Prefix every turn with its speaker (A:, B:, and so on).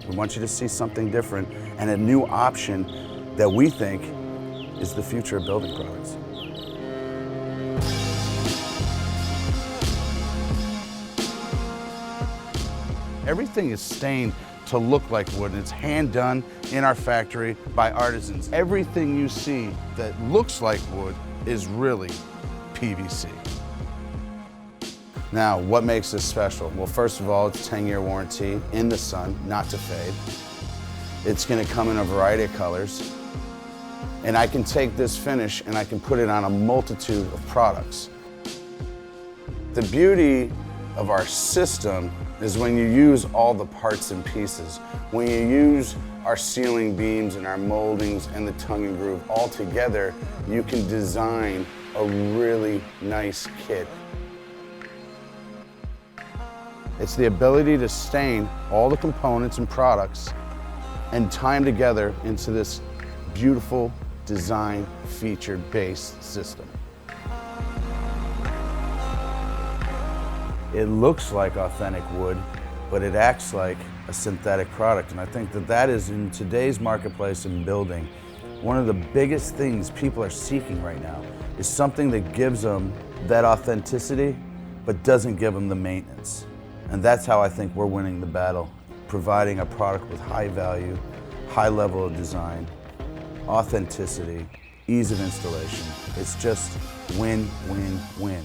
A: We want you to see something different and a new option that we think is the future of building products. Everything is stained to look like wood, and it's hand done in our factory by artisans. Everything you see that looks like wood is really PVC. Now, what makes this special? Well, first of all, it's 10-year warranty in the sun, not to fade. It's gonna come in a variety of colors. And I can take this finish and I can put it on a multitude of products. The beauty of our system is when you use all the parts and pieces. When you use our ceiling beams and our moldings and the tongue and groove all together, you can design a really nice kit. It's the ability to stain all the components and products and tie them together into this beautiful design feature-based system. It looks like authentic wood, but it acts like a synthetic product. And I think that that is, in today's marketplace in building, one of the biggest things people are seeking right now is something that gives them that authenticity, but doesn't give them the maintenance. And that's how I think we're winning the battle, providing a product with high value, high level of design, authenticity, ease of installation. It's just win, win, win.